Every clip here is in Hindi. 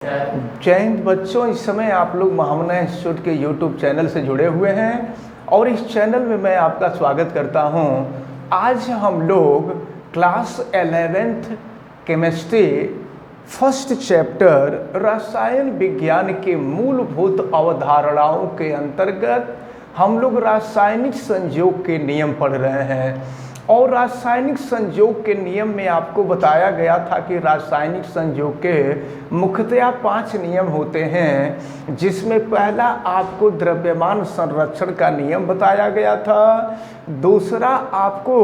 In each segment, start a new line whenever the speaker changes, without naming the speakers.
जय हिंद बच्चों, इस समय आप लोग महामना इंस्टीट्यूट के यूट्यूब चैनल से जुड़े हुए हैं और इस चैनल में मैं आपका स्वागत करता हूं। आज हम लोग class 11th chemistry first chapter रसायन विज्ञान के मूलभूत अवधारणाओं के अंतर्गत हम लोग रासायनिक संयोग के नियम पढ़ रहे हैं। और रासायनिक संयोग के नियम में आपको बताया गया था कि रासायनिक संयोग के मुख्यतया 5 नियम होते हैं, जिसमें पहला आपको द्रव्यमान संरक्षण का नियम बताया गया था, दूसरा आपको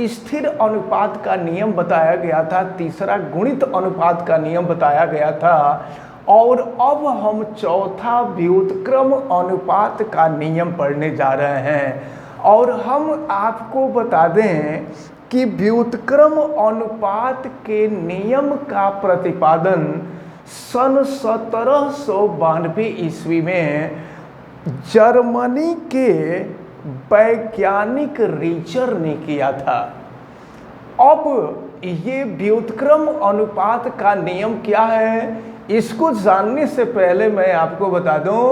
स्थिर अनुपात का नियम बताया गया था, तीसरा गुणित अनुपात का नियम बताया गया था और अब हम चौथा व्युत्क्रम अनुपात का नियम पढ़ने जा रहे हैं। और हम आपको बता दें कि व्युत्क्रम अनुपात के नियम का प्रतिपादन सन 1792 ईस्वी में जर्मनी के वैज्ञानिक रीचर ने किया था। अब ये व्युत्क्रम अनुपात का नियम क्या है, इसको जानने से पहले मैं आपको बता दूं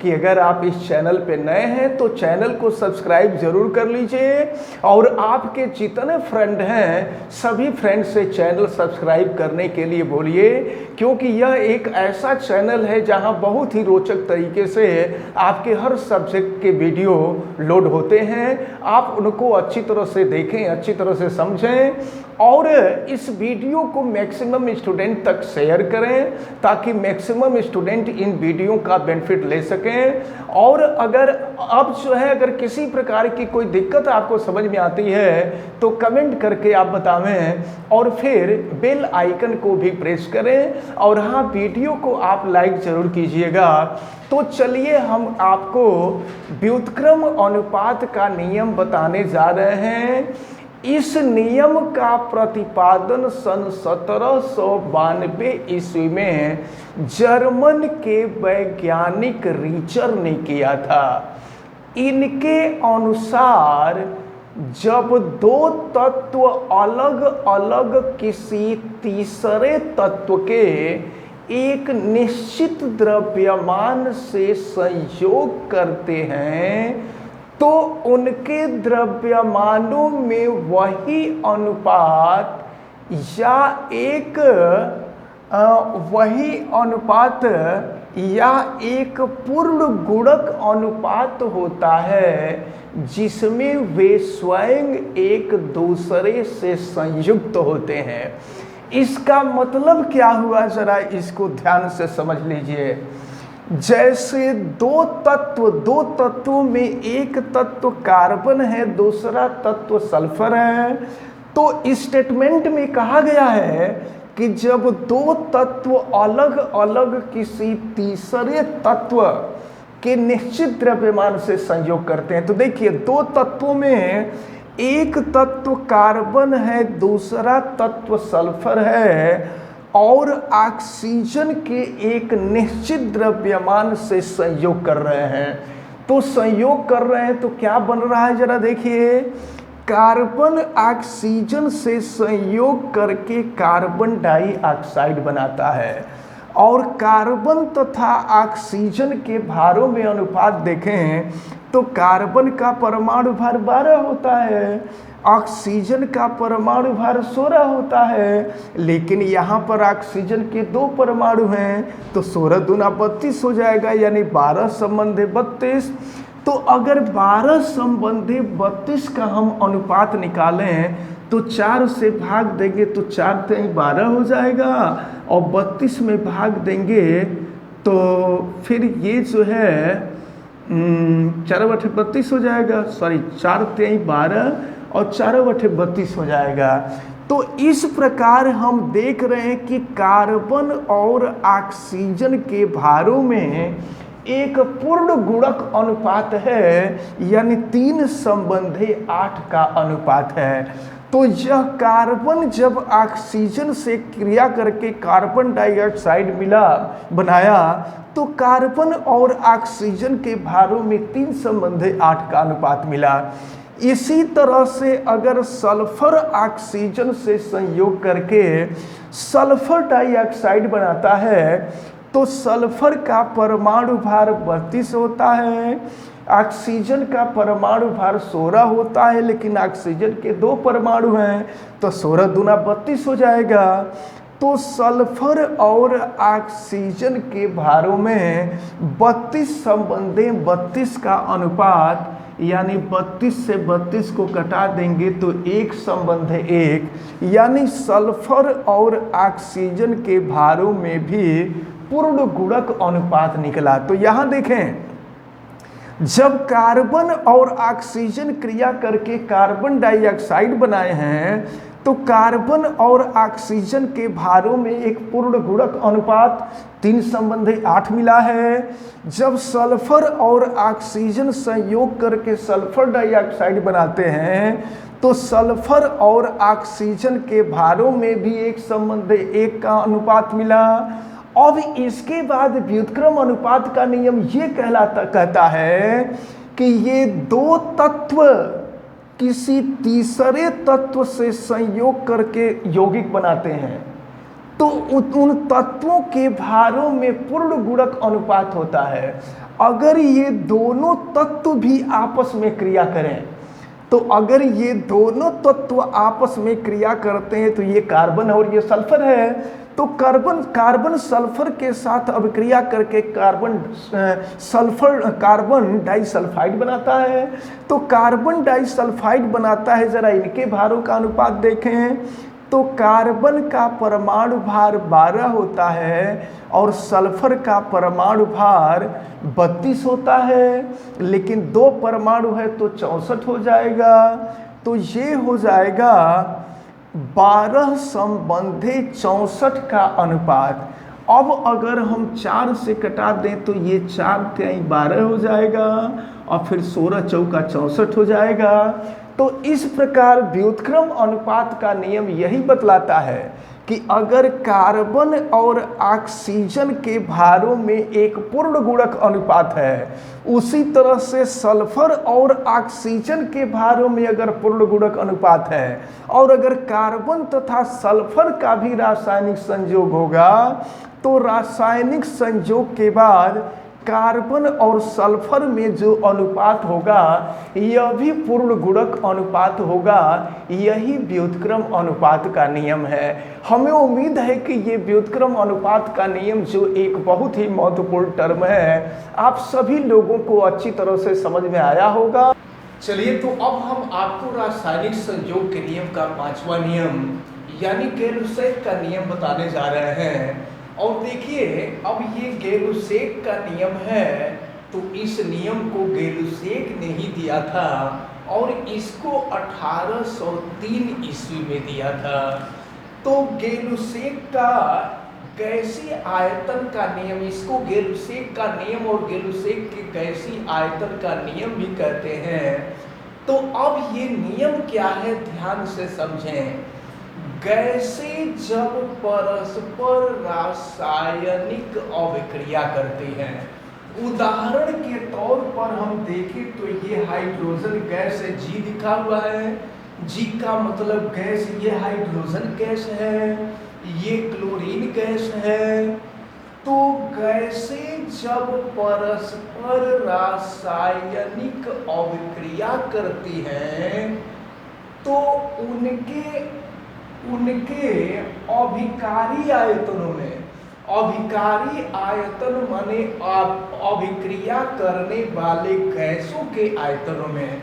कि अगर आप इस चैनल पे नए हैं तो चैनल को सब्सक्राइब जरूर कर लीजिए और आपके जितने फ्रेंड हैं सभी फ्रेंड से चैनल सब्सक्राइब करने के लिए बोलिए, क्योंकि यह एक ऐसा चैनल है जहां बहुत ही रोचक तरीके से आपके हर सब्जेक्ट के वीडियो लोड होते हैं। आप उनको अच्छी तरह से देखें, अच्छी तरह से समझें और इस वीडियो को मैक्सिमम स्टूडेंट तक शेयर करें ताकि मैक्सिमम स्टूडेंट इन वीडियो का बेनिफिट ले सकें। और अगर अब जो है अगर किसी प्रकार की कोई दिक्कत आपको समझ में आती है तो कमेंट करके आप बतावें और फिर बेल आइकन को भी प्रेस करें और हाँ, वीडियो को आप लाइक जरूर कीजिएगा। तो चलिए हम आपको व्युत्क्रम अनुपात का नियम बताने जा रहे हैं। इस नियम का प्रतिपादन सन 1792 ईस्वी में जर्मन के वैज्ञानिक रीचर ने किया था। इनके अनुसार जब दो तत्व अलग अलग किसी तीसरे तत्व के एक निश्चित द्रव्यमान से संयोग करते हैं तो उनके द्रव्यमानों में वही अनुपात या एक पूर्ण गुणक अनुपात होता है जिसमें वे स्वयं एक दूसरे से संयुक्त होते हैं। इसका मतलब क्या हुआ, जरा इसको ध्यान से समझ लीजिए। जैसे दो तत्वों में एक तत्व कार्बन है, दूसरा तत्व सल्फर है, तो इस स्टेटमेंट में कहा गया है कि जब दो तत्व अलग अलग किसी तीसरे तत्व के निश्चित द्रव्यमान से संयोग करते हैं, तो देखिए दो तत्वों में एक तत्व कार्बन है, दूसरा तत्व सल्फर है और ऑक्सीजन के एक निश्चित द्रव्यमान से संयोग कर रहे हैं। तो संयोग कर रहे हैं तो क्या बन रहा है, जरा देखिए। कार्बन ऑक्सीजन से संयोग करके कार्बन डाइऑक्साइड बनाता है और कार्बन तथा ऑक्सीजन के भारों में अनुपात देखें तो कार्बन का परमाणु भार 12 होता है, ऑक्सीजन का परमाणु भार 16 होता है, लेकिन यहाँ पर ऑक्सीजन के 2 परमाणु हैं तो 16 दूना 32 हो जाएगा, यानी 12 संबंधी 32। तो अगर 12 संबंधी 32 का हम अनुपात निकालें तो 4 से भाग देंगे तो 4 से 12 हो जाएगा और 32 में भाग देंगे तो फिर ये जो है 4/32 हो जाएगा, 4 से 12 और 4/32 हो जाएगा। तो इस प्रकार हम देख रहे हैं कि कार्बन और ऑक्सीजन के भारों में एक पूर्ण गुणक अनुपात है, यानी 3 संबंधी 8 का अनुपात है। तो यह कार्बन जब ऑक्सीजन से क्रिया करके कार्बन डाइऑक्साइड बनाया तो कार्बन और ऑक्सीजन के भारों में 3 संबंधी 8 का अनुपात मिला। इसी तरह से अगर सल्फर ऑक्सीजन से संयोग करके सल्फर डाइऑक्साइड बनाता है तो सल्फर का परमाणु भार 32 होता है, ऑक्सीजन का परमाणु भार 16 होता है, लेकिन ऑक्सीजन के 2 परमाणु हैं तो 16 दूना 32 हो जाएगा। तो सल्फर और ऑक्सीजन के भारों में 32 संबंधें, 32 का अनुपात, यानी 32 से 32 को घटा देंगे तो 1 संबंध है 1, यानी सल्फर और ऑक्सीजन के भारों में भी पूर्ण गुणक अनुपात निकला। तो यहाँ देखें, जब कार्बन और ऑक्सीजन क्रिया करके कार्बन डाइऑक्साइड बनाए हैं तो कार्बन और ऑक्सीजन के भारों में एक पूर्ण गुणक अनुपात 3 संबंध 8 मिला है। जब सल्फर और ऑक्सीजन संयोग करके सल्फर डाइऑक्साइड बनाते हैं तो सल्फर और ऑक्सीजन के भारों में भी एक संबंध 1 का अनुपात मिला। अब इसके बाद व्युत्क्रम अनुपात का नियम ये कहता है कि ये 2 तत्व किसी तीसरे तत्व से संयोग करके यौगिक बनाते हैं तो उन तत्वों के भारों में पूर्ण गुणक अनुपात होता है। अगर ये दोनों तत्व भी आपस में क्रिया करें, तो अगर ये दोनों तत्व आपस में क्रिया करते हैं तो ये कार्बन और ये सल्फर है, तो कार्बन सल्फर के साथ अभिक्रिया करके कार्बन डाइसल्फाइड बनाता है। तो कार्बन डाइसल्फाइड बनाता है, जरा इनके भारों का अनुपात देखें तो कार्बन का परमाणु भार 12 होता है और सल्फर का परमाणु भार 32 होता है, लेकिन 2 परमाणु है तो 64 हो जाएगा। तो ये हो जाएगा 12 संबंधे 64 का अनुपात। अब अगर हम 4 से घटा दें तो ये 4 × 12 हो जाएगा और फिर 16 चौका 64 हो जाएगा। तो इस प्रकार व्युत्क्रम अनुपात का नियम यही बतलाता है कि अगर कार्बन और ऑक्सीजन के भारों में एक पूर्ण गुणक अनुपात है, उसी तरह से सल्फर और ऑक्सीजन के भारों में अगर पूर्ण गुणक अनुपात है और अगर कार्बन तथा सल्फर का भी रासायनिक संयोग होगा तो रासायनिक संयोग के बाद कार्बन और सल्फर में जो अनुपात होगा यह भी पूर्ण गुणक अनुपात होगा। यही व्युत्क्रम अनुपात का नियम है। हमें उम्मीद है कि ये व्युत्क्रम अनुपात का नियम जो एक बहुत ही महत्वपूर्ण टर्म है, आप सभी लोगों को अच्छी तरह से समझ में आया होगा। चलिए, तो अब हम आपको रासायनिक संयोग के नियम का 5वां नियम यानी गैलुसेक का नियम बताने जा रहे हैं। और देखिए, अब ये गैलुसेक का नियम है तो इस नियम को गैलुसेक ने ही दिया था और इसको 1803 ईस्वी में दिया था। तो गैलुसेक का गैसीय आयतन का नियम, इसको गैलुसेक का नियम और गैलुसेक के गैसीय आयतन का नियम भी कहते हैं। तो अब ये नियम क्या है, ध्यान से समझें। गैसें जब परस्पर रासायनिक अभिक्रिया करती हैं, उदाहरण के तौर पर हम देखें तो ये हाइड्रोजन गैस है, जी लिखा हुआ है, जी का मतलब गैस, ये हाइड्रोजन गैस है, ये क्लोरीन गैस है। तो गैसें जब परस्पर रासायनिक अभिक्रिया करती हैं तो उनके अभिकारी आयतनों में, अभिकारी आयतन माने अभिक्रिया करने वाले गैसों के आयतनों में,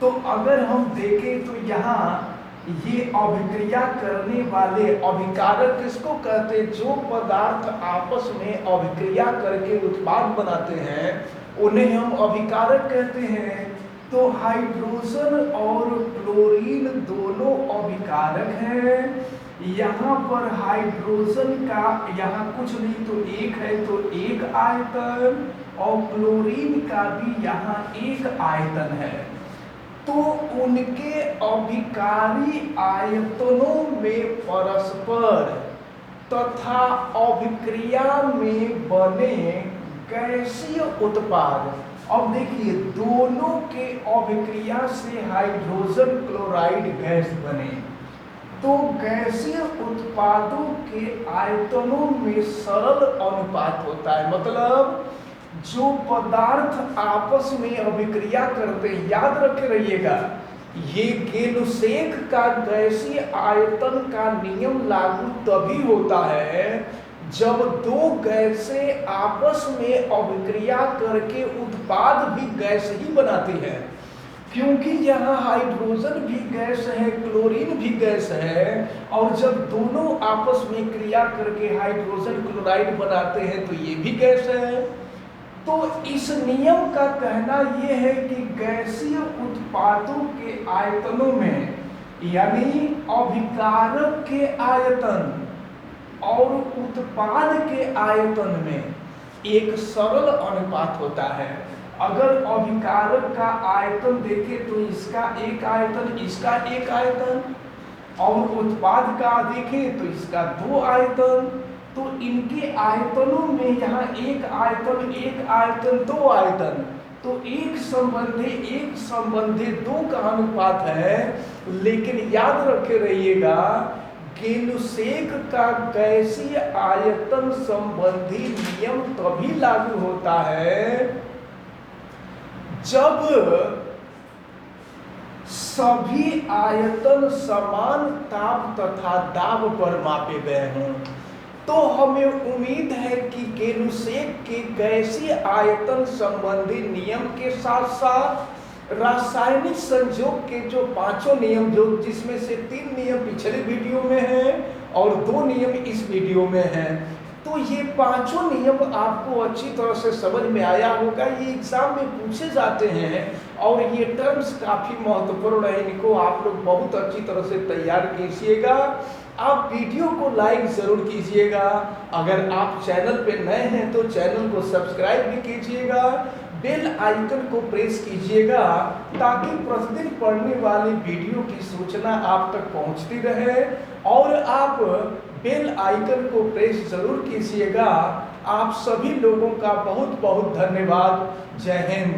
तो अगर हम देखें तो यहाँ ये अभिक्रिया करने वाले, अभिकारक किसको कहते हैं, जो पदार्थ आपस में अभिक्रिया करके उत्पाद बनाते हैं उन्हें हम अभिकारक कहते हैं। तो हाइड्रोजन और क्लोरीन दोनों अभिकारक हैं। यहाँ पर हाइड्रोजन का यहाँ कुछ नहीं तो 1 है तो 1 आयतन और क्लोरीन का भी यहाँ 1 आयतन है। तो उनके अभिकारी आयतनों में परस्पर तथा अभिक्रिया में बने गैसीय उत्पाद। अब देखिए, दोनों के अभिक्रिया से हाइड्रोजन क्लोराइड गैस बने। तो गैसीय उत्पादों के आयतनों में सरल अनुपात होता है। मतलब जो पदार्थ आपस में अभिक्रिया करते हैं, याद रखे रहिएगा, ये गेलुसेक का गैसीय आयतन का नियम लागू तभी होता है जब दो गैसें आपस में अभिक्रिया करके उत्पाद भी गैस ही बनाती है। क्योंकि यहाँ हाइड्रोजन भी गैस है, क्लोरीन भी गैस है, और जब दोनों आपस में क्रिया करके हाइड्रोजन क्लोराइड बनाते हैं तो ये भी गैस है। तो इस नियम का कहना यह है कि गैसीय उत्पादों के आयतनों में, यानी अभिकारक के आयतन और उत्पाद के आयतन में एक सरल अनुपात होता है। अगर अभिकारक का आयतन देखें तो इसका एक आयतन, इसका एक आयतन, और उत्पाद का देखें तो इसका दो आयतन, तो इनके आयतनों में यहाँ एक आयतन दो आयतन, तो एक संबंधी दो का अनुपात है। लेकिन याद रखे रहिएगा, गेलुसेक का गैसीय आयतन संबंधी नियम तभी लागू होता है जब सभी आयतन समान ताप तथा दाब पर मापे गए हों। तो हमें उम्मीद है कि गेलुसेक के गैसीय आयतन संबंधी नियम के साथ साथ रासायनिक संयोग के जो पांचों नियम, जो जिसमें से 3 नियम पिछले वीडियो में हैं और 2 नियम इस वीडियो में हैं, तो ये पांचों नियम आपको अच्छी तरह से समझ में आया होगा। ये एग्जाम में पूछे जाते हैं और ये टर्म्स काफ़ी महत्वपूर्ण है, इनको आप लोग बहुत अच्छी तरह से तैयार कीजिएगा। आप वीडियो को लाइक ज़रूर कीजिएगा। अगर आप चैनल पे नए हैं तो चैनल को सब्सक्राइब भी कीजिएगा, बेल आइकन को प्रेस कीजिएगा ताकि प्रतिदिन पढ़ने वाली वीडियो की सूचना आप तक पहुंचती रहे। और आप बेल आइकन को प्रेस जरूर कीजिएगा। आप सभी लोगों का बहुत बहुत धन्यवाद। जय हिंद।